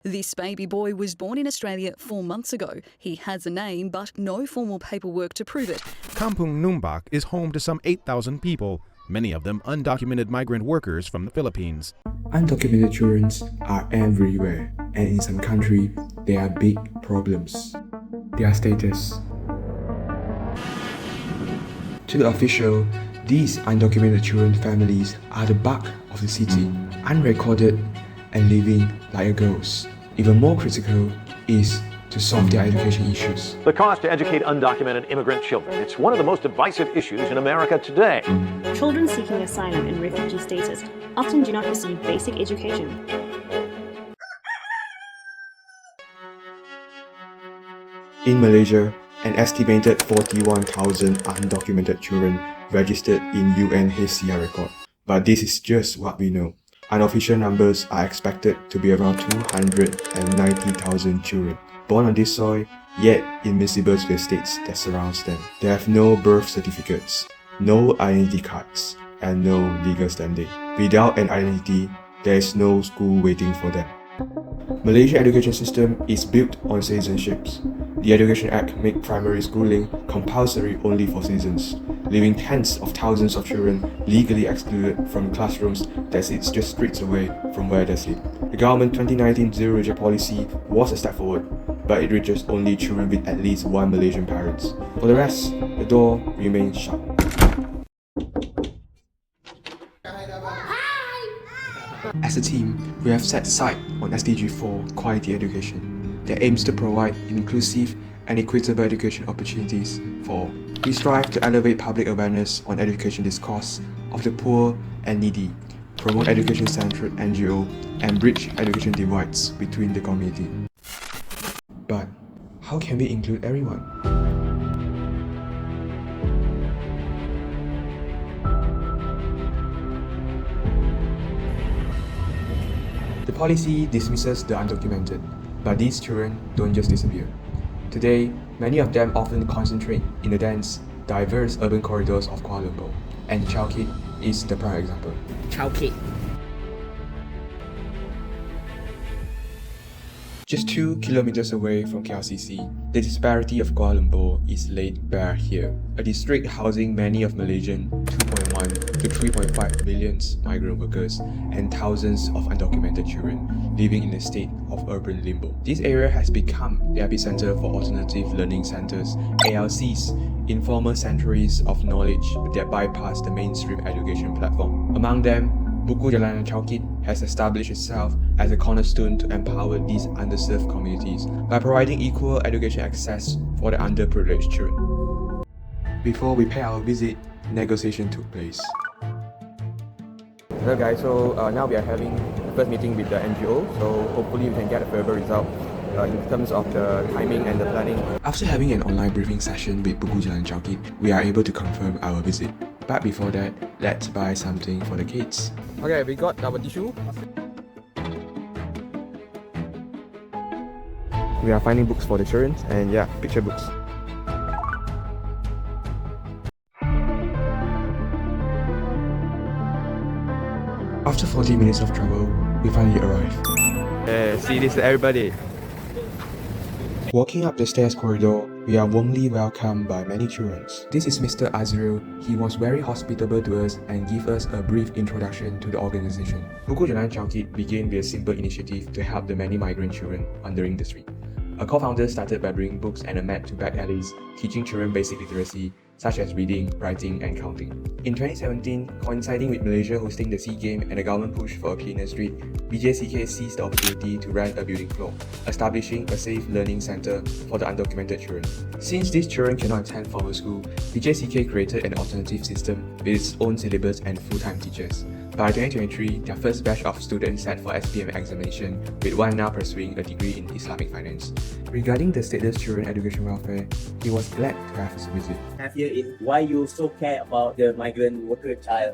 This baby boy was born in Australia 4 months ago. He has a name but no formal paperwork to prove it. Kampung Numbak is home to some 8,000 people, many of them undocumented migrant workers from the Philippines. Undocumented children are everywhere, and in some countries, there are big problems. Their status. To the official, these undocumented children families are the bulk of the city, unrecorded and living like a ghost. Even more critical is to solve their education issues. The cost to educate undocumented immigrant children. It's one of the most divisive issues in America today. Children seeking asylum and refugee status often do not receive basic education. In Malaysia, an estimated 41,000 undocumented children registered in UNHCR record. But this is just what we know. Unofficial numbers are expected to be around 290,000 children born on this soil, yet invisible to the states that surrounds them. They have no birth certificates, no identity cards, and no legal standing. Without an identity, there is no school waiting for them. Malaysia education system is built on citizenships. The Education Act makes primary schooling compulsory only for citizens, leaving tens of thousands of children legally excluded from classrooms that sit just streets away from where they sleep. The government 2019 Zero Reject policy was a step forward, but it reaches only children with at least one Malaysian parents. For the rest, the door remains shut. As a team, we have set sight on SDG 4 Quality Education that aims to provide inclusive and equitable education opportunities for all. We strive to elevate public awareness on education discourse of the poor and needy, promote education-centered NGO, and bridge education divides between the community. But how can we include everyone? The policy dismisses the undocumented, but these children don't just disappear. Today, many of them often concentrate in the dense, diverse urban corridors of Kuala Lumpur, and Chow Kit is the prime example. Chow Kit. Just 2 kilometers away from KLCC, the disparity of Kuala Lumpur is laid bare here. A district housing many of Malaysian 2.1 to 3.5 million migrant workers and thousands of undocumented children living in a state of urban limbo. This area has become the epicenter for alternative learning centers, ALCs, informal sanctuaries of knowledge that bypass the mainstream education platform. Among them, Buku Jalanan Chow Kit has established itself as a cornerstone to empower these underserved communities by providing equal education access for the underprivileged children. Before we pay our visit, negotiation took place. Hello guys, so now we are having the first meeting with the NGO, so hopefully we can get a further result in terms of the timing and the planning. After having an online briefing session with Buku Jalanan Chow Kit, we are able to confirm our visit. But before that, let's buy something for the kids. Okay, we got our tissue. We are finding books for the children and yeah, picture books. After 40 minutes of travel, we finally arrived. See, this is everybody. Walking up the stairs corridor, we are warmly welcomed by many children. This is Mr. Azril. He was very hospitable to us and gave us a brief introduction to the organization. Buku Jalanan Chow Kit began with a simple initiative to help the many migrant children wandering the street. A co-founder started by bringing books and a mat to back alleys, teaching children basic literacy, such as reading, writing, and counting. In 2017, coinciding with Malaysia hosting the SEA Games and the government push for a cleaner street, BJCK seized the opportunity to rent a building floor, establishing a safe learning center for the undocumented children. Since these children cannot attend formal school, BJCK created an alternative system with its own syllabus and full-time teachers. By 2023, their first batch of students sat for SPM examination, with one now pursuing a degree in Islamic finance. Regarding the stateless children education welfare, he was glad to have his visit. Here is why you so care about the migrant worker child.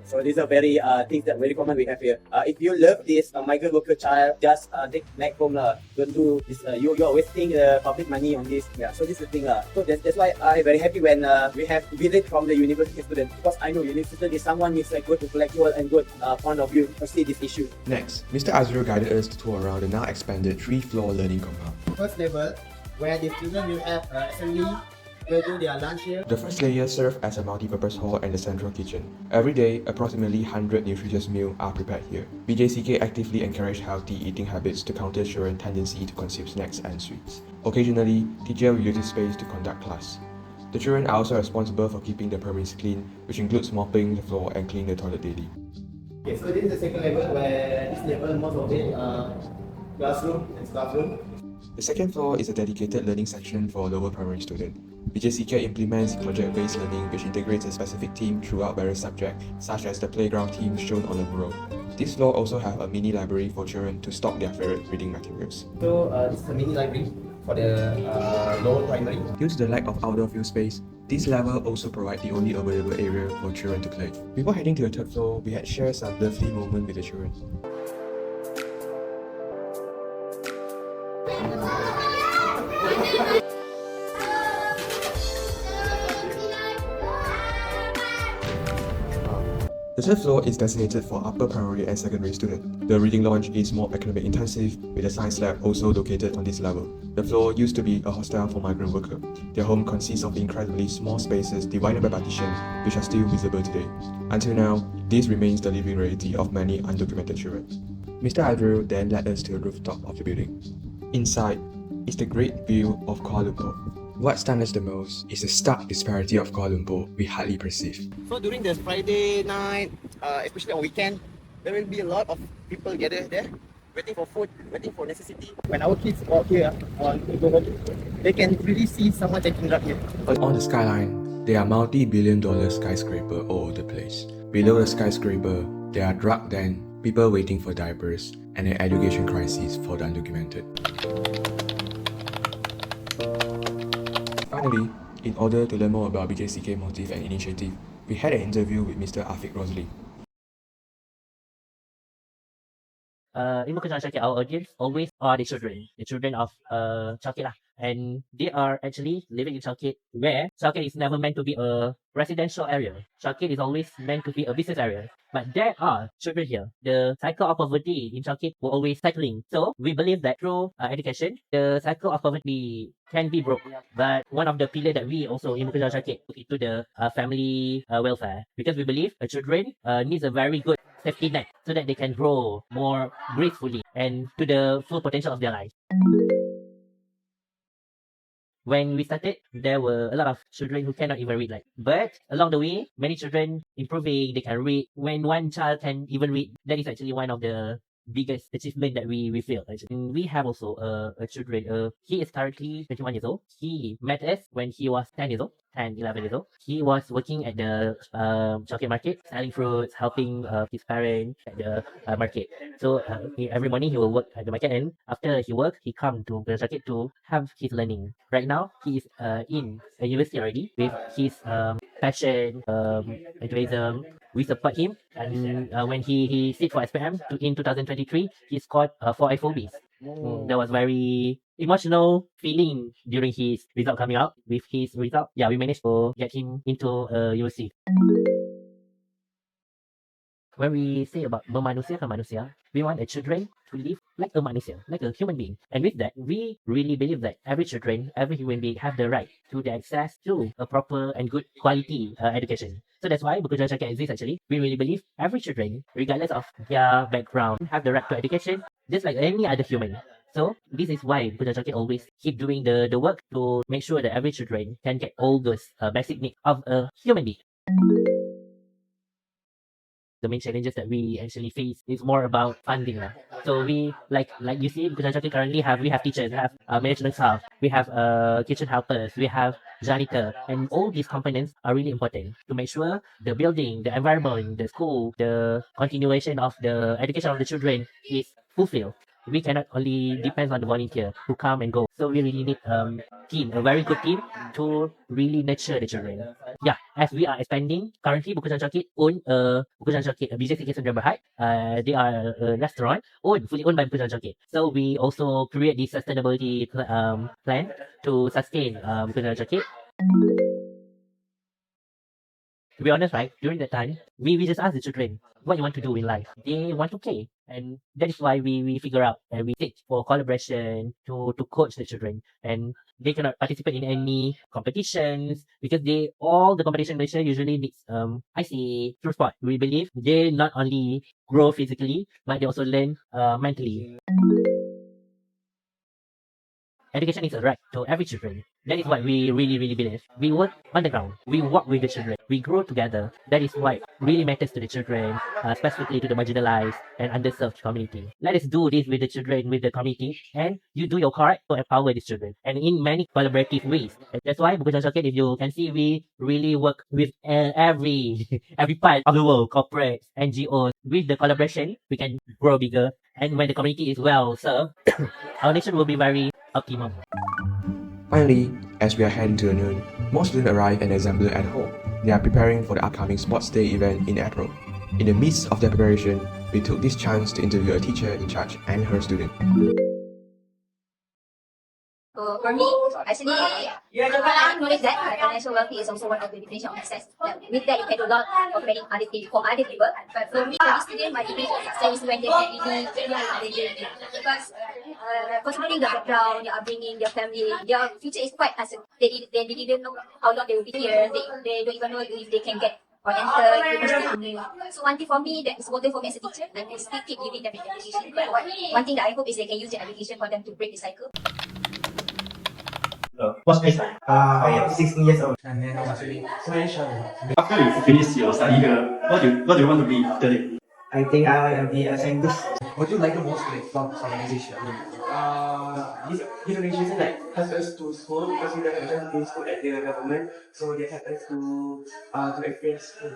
So these are very things that very common we have here. If you love this migrant worker child, just take back home lah. Don't do this. You're wasting the public money on this. Yeah. So this is the thing lah. So that's why I'm very happy when we have visit from the university student, because I know university student is someone with a good intellectual and good point of view to see this issue. Next, Mr. Azrul guided us to tour around the now expanded 3-floor learning compound. First level, where the students will have assembly, will do their lunch here. The first layer serves as a multi-purpose hall and the central kitchen. Every day, approximately 100 nutritious meals are prepared here. BJCK actively encourage healthy eating habits to counter children's tendency to consume snacks and sweets. Occasionally, teachers will use this space to conduct class. The children are also responsible for keeping the premises clean, which includes mopping the floor and cleaning the toilet daily. Okay, so this is the second level, where this level most of it classroom and staff room. The second floor is a dedicated learning section for lower primary students. BJCK implements project-based learning which integrates a specific theme throughout various subjects, such as the playground theme shown on the mural. This floor also has a mini library for children to stock their favorite reading materials. So this is a mini library for the lower primary. Due to the lack of outdoor field space, this level also provides the only available area for children to play. Before heading to the third floor, we had shared some lovely moments with the children. The third floor is designated for upper primary and secondary students. The reading lounge is more academic intensive, with a science lab also located on this level. The floor used to be a hostel for migrant workers. Their home consists of incredibly small spaces divided by partitions, which are still visible today. Until now, this remains the living reality of many undocumented children. Mr. Azrul then led us to the rooftop of the building. Inside is the great view of Kuala Lumpur. What stunned us the most is the stark disparity of Kuala Lumpur we hardly perceive. So during the Friday night, especially on weekend, there will be a lot of people gather there, waiting for food, waiting for necessity. When our kids walk here or go home, they can really see someone taking drug here. On the skyline, there are multi-billion-dollar skyscrapers all over the place. Below the skyscraper, there are drug dens, people waiting for diapers, and an education crisis for the undocumented. Finally, in order to learn more about BJCK motive and initiative, we had an interview with Mr. Afiq Rosli. In Buku Jalanan Chow Kit, our audience always are the children of Chow Kit lah. And they are actually living in Chow Kit, where Chow Kit is never meant to be a residential area. Chow Kit is always meant to be a business area. But there are children here. The cycle of poverty in Chow Kit will always cycling. So we believe that through education, the cycle of poverty can be broken. But one of the pillars that we also in Buku Jalanan Chow Kit put into the family welfare, because we believe children needs a very good safety net so that they can grow more gracefully and to the full potential of their life. When we started, there were a lot of children who cannot even read. But along the way, many children improving, they can read. When one child can even read, that is actually one of the biggest achievement that we feel. And we have also a children. He is currently 21 years old. He met us when he was 10 years old. 10, 11 years old. He was working at the Chow Kit market, selling fruits, helping his parents at the market. So every morning he will work at the market, and after he work, he come to the Chow Kit to have his learning. Right now, he is in a university already with his passion, altruism. We support him, and when he sit for SPM in 2023, he scored 4 IFOBs. That was very emotional feeling during his result coming out. With his result, yeah, we managed to get him into UC. When we say about memanusiakan manusia, we want the children to live like a manusia, like a human being. And with that, we really believe that every human being have the right to the access to a proper and good quality education. So that's why Buku Jalanan Chow Kit exists actually. We really believe every children, regardless of their background, have the right to education, just like any other human. So this is why Buku Jalanan Chow Kit always keep doing the work to make sure that every children can get all those basic needs of a human being. The main challenges that we actually face is more about funding. So we like you see, Buku Jalanan Chow Kit currently we have teachers, we have management staff, we have kitchen helpers, we have janitor, and all these components are really important to make sure the building, the environment, the school, the continuation of the education of the children is fulfilled. we cannot only depend on the volunteer who come and go. So we really need team, a very good team to really nurture the children. Yeah, as we are expanding, currently Buku Jalanan Chow Kit own Buku Jalanan Chow Kit, a BJCK Sdn Bhd. They are a restaurant fully owned by Buku Jalanan Chow Kit. So we also create this sustainability plan to sustain Buku Jalanan Chow Kit. To be honest, right, during that time, we just ask the children what you want to do in life. They want to play. And that is why we figure out and we seek for collaboration to coach the children. And they cannot participate in any competitions because all the competition in Malaysia usually needs IC through sport. We believe they not only grow physically, but they also learn mentally. Education is a right to every children. That is what we really, really believe. We work on the ground. We walk with the children. We grow together. That is what really matters to the children, specifically to the marginalized and underserved community. Let us do this with the children, with the community, and you do your part to empower these children. And in many collaborative ways. And that's why Buku Jalanan Chow Kit, if you can see, we really work with every part of the world, corporates, NGOs. With the collaboration, we can grow bigger. And when the community is well served, our nation will be very optimum. Finally, as we are heading to the noon, most students arrive and assemble at home. They are preparing for the upcoming sports day event in April. In the midst of their preparation, we took this chance to interview a teacher in charge and her student. So for me, actually, knowledge that financial wealth is also one of the definition of success. With that, you can do a lot of many other things for other people. But for me, for this student, my definition of success is when they can really because considering the background, their upbringing, their family, their future is quite uncertain. They didn't know how long they will be here. They don't even know if they can get or enter university. So one thing for me that is important for me as a teacher, and I still keep giving them education. But one thing that I hope is they can use their education for them to break the cycle. What's next? I am 16 years old. And then I was in Malaysia. After you finish your study here, what do you want to be today? I think I will be a scientist. What do you like the most from Malaysia? This organization helps us to school because we have a chance to school at the government, so they help us to experience school.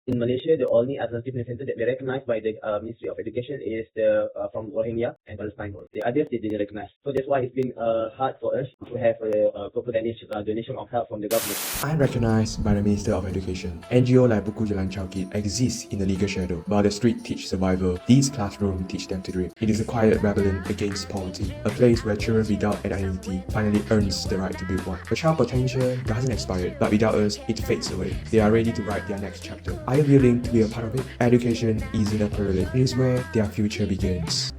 In Malaysia, the only alternative center that we recognized by the Ministry of Education is the from Rohingya and Palestine. The others they didn't recognize. So that's why it's been hard for us to have a proper donation of help from the government. Unrecognized by the Minister of Education, NGO like Buku Jalanan Chow Kit exists in the legal shadow. While the street teach survival, these classrooms teach them to dream. It is a quiet rebellion against poverty, a place where children without an identity finally earns the right to build one. The child potential doesn't expire, but without us, it fades away. They are ready to write their next chapter. Are you willing to be a part of it? Education isn't a privilege, it is where their future begins.